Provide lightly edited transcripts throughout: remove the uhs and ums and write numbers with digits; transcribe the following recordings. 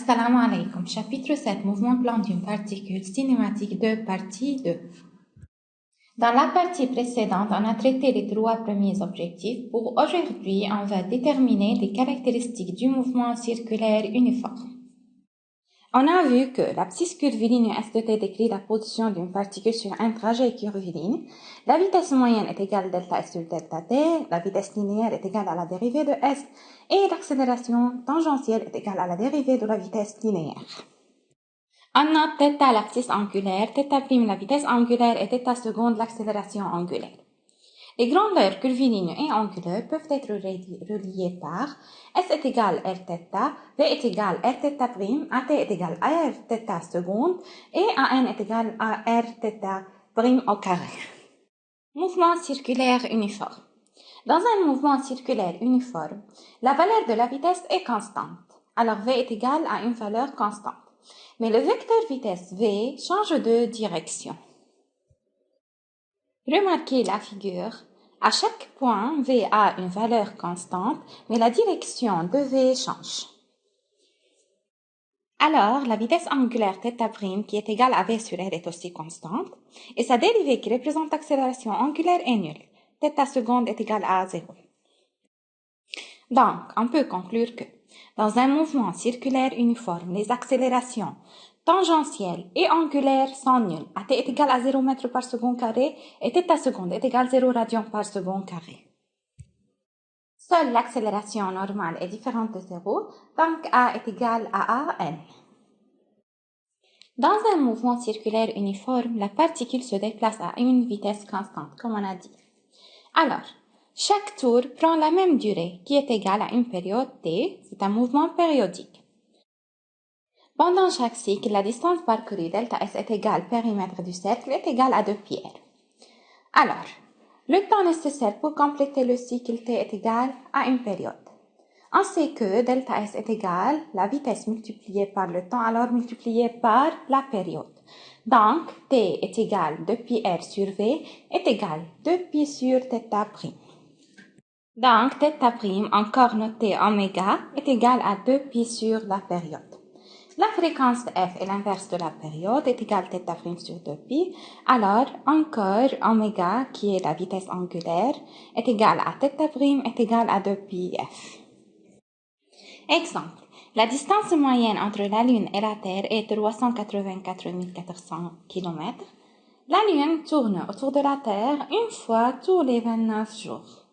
Assalamu alaikum. Chapitre 7. Mouvement plan d'une particule cinématique 2, partie 2. Dans la partie précédente, on a traité les trois premiers objectifs. Pour aujourd'hui, on va déterminer les caractéristiques du mouvement circulaire uniforme. On a vu que l'abscisse curviligne S de t décrit la position d'une particule sur un trajet curviligne. La vitesse moyenne est égale à delta S sur delta t. La vitesse linéaire est égale à la dérivée de S. Et l'accélération tangentielle est égale à la dérivée de la vitesse linéaire. On note θ l'abscisse angulaire, θ' la vitesse angulaire et θ seconde l'accélération angulaire. Les grandeurs curvilignes et angulaires peuvent être reliées par S est égal à Rθ, V est égal à Rθ', AT est égal à Rθ seconde et AN est égal à Rθ' au carré. Mouvement circulaire uniforme. Dans un mouvement circulaire uniforme, la valeur de la vitesse est constante. Alors V est égal à une valeur constante. Mais le vecteur vitesse V change de direction. Remarquez la figure. À chaque point, V a une valeur constante, mais la direction de V change. Alors, la vitesse angulaire θ', qui est égale à V sur R, est aussi constante, et sa dérivée qui représente l'accélération angulaire est nulle. θ seconde est égale à 0. Donc, on peut conclure que, dans un mouvement circulaire uniforme, les accélérations tangentielles et angulaires sont nulles. AT est égal à 0 mètres par seconde carré et θ seconde est égal à 0 radian par seconde carré. Seule l'accélération normale est différente de 0, donc A est égal à AN. Dans un mouvement circulaire uniforme, la particule se déplace à une vitesse constante, comme on a dit. Alors, chaque tour prend la même durée, qui est égale à une période t, c'est un mouvement périodique. Pendant chaque cycle, la distance parcourue delta S est égale périmètre du cercle est égale à 2 pi r. Alors, le temps nécessaire pour compléter le cycle t est égal à une période. On sait que delta S est égal la vitesse multipliée par le temps, alors multipliée par la période. Donc, t est égal 2 pi r sur v est égal 2 pi sur θ'. Donc, θ', encore noté oméga, est égal à 2 pi sur la période. La fréquence de f est l'inverse de la période, est égale θ' sur 2 pi. Alors, encore oméga, qui est la vitesse angulaire, est égal à θ' est égal à 2 pi f. Exemple. La distance moyenne entre la Lune et la Terre est 384 400 km. La Lune tourne autour de la Terre une fois tous les 29 jours.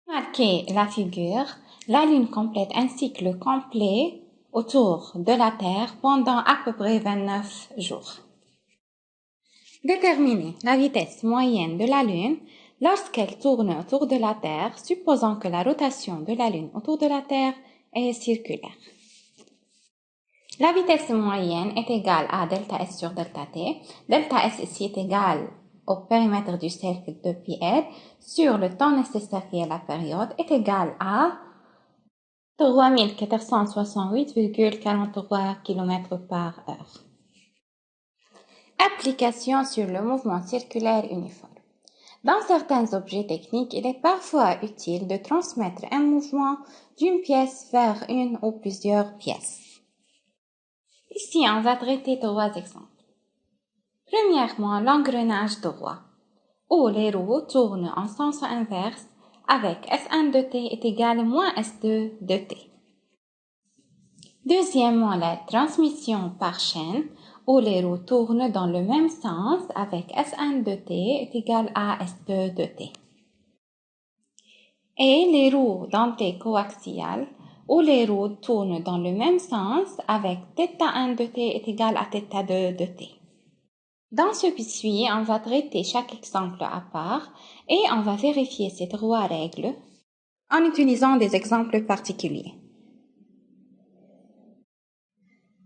Remarquez la figure. La Lune complète un cycle complet autour de la Terre pendant à peu près 29 jours. Déterminez la vitesse moyenne de la Lune lorsqu'elle tourne autour de la Terre, supposant que la rotation de la Lune autour de la Terre est circulaire. La vitesse moyenne est égale à delta S sur delta T. Delta S ici est égal au périmètre du cercle de pi r sur le temps nécessaire qui est la période est égal à 3468,43 km par heure. Application sur le mouvement circulaire uniforme. Dans certains objets techniques, il est parfois utile de transmettre un mouvement d'une pièce vers une ou plusieurs pièces. Ici, on va traiter trois exemples. Premièrement, l'engrenage de roue, où les roues tournent en sens inverse avec S1 de t est égal à moins S2 de t. Deuxièmement, la transmission par chaîne, où les roues tournent dans le même sens avec S1 de t est égal à S2 de t. Et les roues dentées coaxiales, où les roues tournent dans le même sens avec θ1 de t est égal à θ2 de t. Dans ce qui suit, on va traiter chaque exemple à part et on va vérifier ces trois règles en utilisant des exemples particuliers.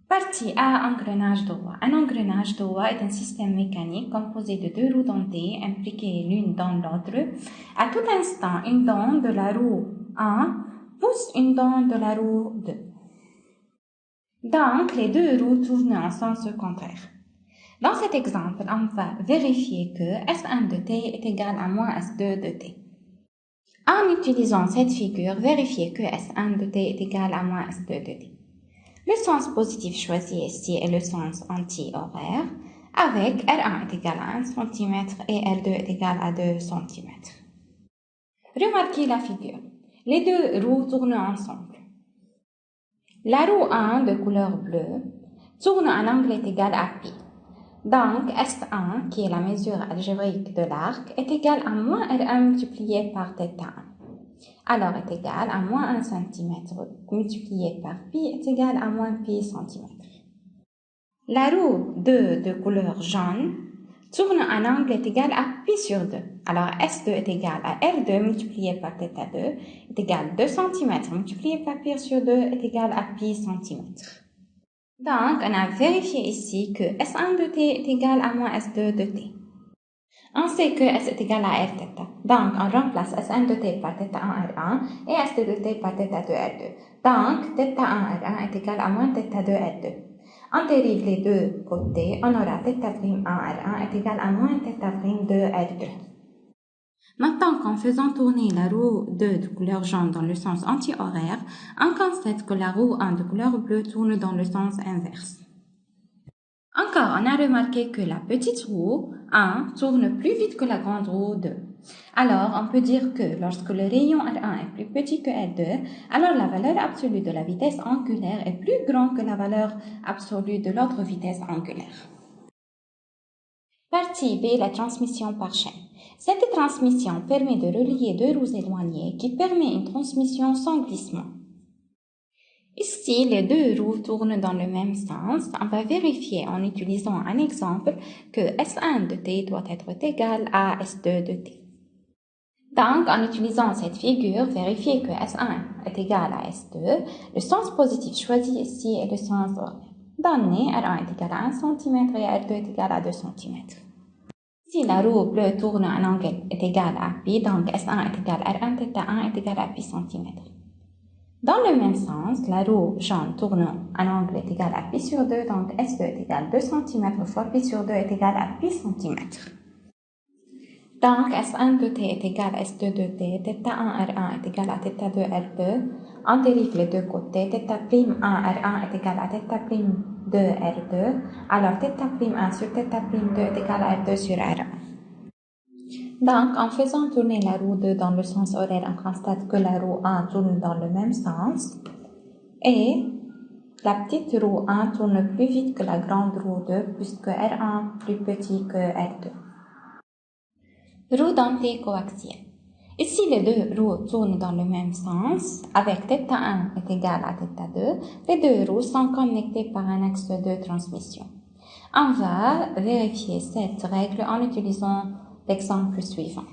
Partie A, engrenage de roue. Un engrenage de roue est un système mécanique composé de deux roues dentées impliquées l'une dans l'autre. À tout instant, une dent de la roue 1 pousse une dent de la roue 2. Donc, les deux roues tournent en sens contraire. Dans cet exemple, on va vérifier que S1 de t est égal à moins S2 de t. En utilisant cette figure, vérifiez que S1 de t est égal à moins S2 de t. Le sens positif choisi ici est le sens anti-horaire, avec R1 est égal à 1 cm et R2 est égal à 2 cm. Remarquez la figure. Les deux roues tournent ensemble. La roue 1 de couleur bleue tourne à un angle égal à pi. Donc, S1, qui est la mesure algébrique de l'arc, est égal à moins R1 multiplié par θ1. Alors, est égal à moins 1 cm multiplié par pi est égal à moins pi cm. La roue 2 de couleur jaune tourne à un angle est égal à pi sur 2. Alors, S2 est égal à R2 multiplié par θ2 est égal à 2 cm multiplié par pi sur 2 est égal à pi cm. Donc, on a vérifié ici que S1 de t est égal à moins S2 de t. On sait que S est égal à Rθ. Donc, on remplace S1 de t par θ1 R1 et S2 de t par θ2 R2. Donc, θ1 R1 est égal à moins θ2 R2. On dérive les deux côtés, on aura θ'1 R1 est égal à moins θ'2 R2. Maintenant qu'en faisant tourner la roue 2 de couleur jaune dans le sens anti-horaire, on constate que la roue 1 de couleur bleue tourne dans le sens inverse. Encore, on a remarqué que la petite roue 1 tourne plus vite que la grande roue 2. Alors, on peut dire que lorsque le rayon R1 est plus petit que R2, alors la valeur absolue de la vitesse angulaire est plus grande que la valeur absolue de l'autre vitesse angulaire. Partie B, la transmission par chaîne. Cette transmission permet de relier deux roues éloignées qui permet une transmission sans glissement. Ici, les deux roues tournent dans le même sens. On va vérifier en utilisant un exemple que S1 de t doit être égal à S2 de t. Donc, en utilisant cette figure, vérifiez que S1 est égal à S2. Le sens positif choisi ici est le sens horaire. Donné, R1 est égal à 1 cm et R2 est égal à 2 cm. Si la roue bleue tourne à un angle est égal à pi, donc S1 est égal à R1, θ1 est égal à pi cm. Dans le même sens, la roue jaune tourne à un angle est égal à pi sur 2, donc S2 est égal à 2 cm fois pi sur 2 est égal à pi cm. Donc, S1 de t est égal à S2 de t, θ1 R1 est égal à θ2 R2. On dérive les deux côtés, θ'1 R1 est égal à θ'2 R2. Alors, θ'1 sur θ'2 est égal à R2 sur R1. Donc, en faisant tourner la roue 2 dans le sens horaire, on constate que la roue 1 tourne dans le même sens et la petite roue 1 tourne plus vite que la grande roue 2 puisque R1 est plus petit que R2. Roue dentée coaxiale. Ici, les deux roues tournent dans le même sens. Avec θ1 est égal à θ2, les deux roues sont connectées par un axe de transmission. On va vérifier cette règle en utilisant l'exemple suivant.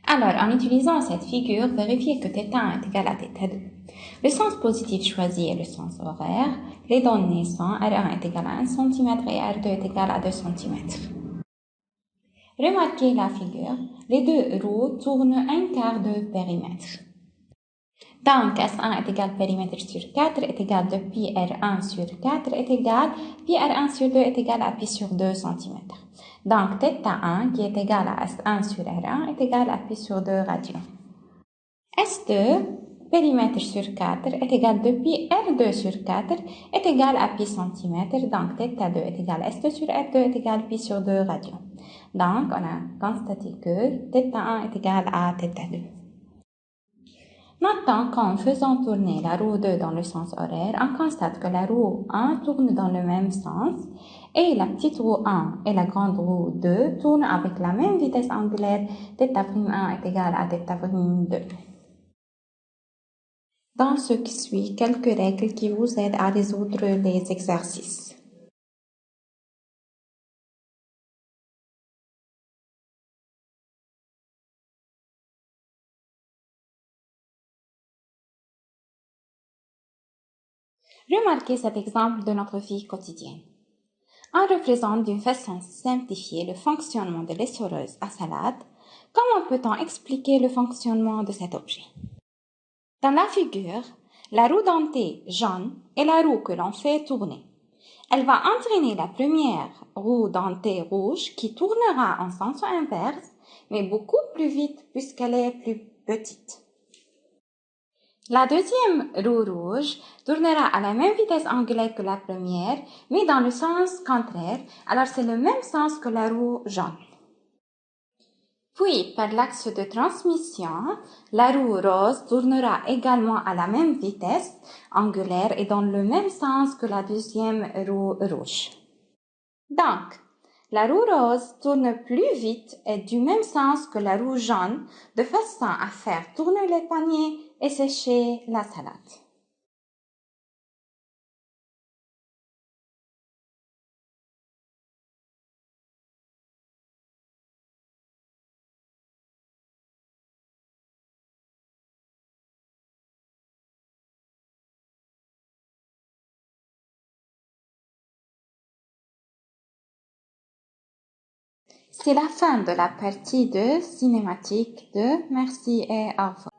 Alors, en utilisant cette figure, vérifiez que θ1 est égal à θ2. Le sens positif choisi est le sens horaire. Les données sont R1 est égal à 1 cm et R2 est égal à 2 cm. Remarquez la figure, les deux roues tournent un quart de périmètre. Donc, S1 est égal périmètre sur 4 est égal de pi R1 sur 4 est égal pi R1 sur 2 est égal à pi sur 2 cm. Donc, θ1 qui est égal à S1 sur R1 est égal à pi sur 2 radians. S2, périmètre sur 4 est égal de pi R2 sur 4 est égal à pi cm. Donc, θ2 est égal à S2 sur R2 est égal à pi sur 2 radians. Donc, on a constaté que θ1 est égal à θ2. Notons qu'en faisant tourner la roue 2 dans le sens horaire, on constate que la roue 1 tourne dans le même sens et la petite roue 1 et la grande roue 2 tournent avec la même vitesse angulaire, θ'1 est égal à θ'2. Dans ce qui suit, quelques règles qui vous aident à résoudre les exercices. Remarquez cet exemple de notre vie quotidienne. On représente d'une façon simplifiée le fonctionnement de l'essoreuse à salade. Comment peut-on expliquer le fonctionnement de cet objet? Dans la figure, la roue dentée jaune est la roue que l'on fait tourner. Elle va entraîner la première roue dentée rouge qui tournera en sens inverse, mais beaucoup plus vite puisqu'elle est plus petite. La deuxième roue rouge tournera à la même vitesse angulaire que la première, mais dans le sens contraire, alors c'est le même sens que la roue jaune. Puis, par l'axe de transmission, la roue rose tournera également à la même vitesse angulaire et dans le même sens que la deuxième roue rouge. Donc, la roue rose tourne plus vite et du même sens que la roue jaune, de façon à faire tourner les paniers et sécher la salade. C'est la fin de la partie 2 cinématique de Merci et au revoir.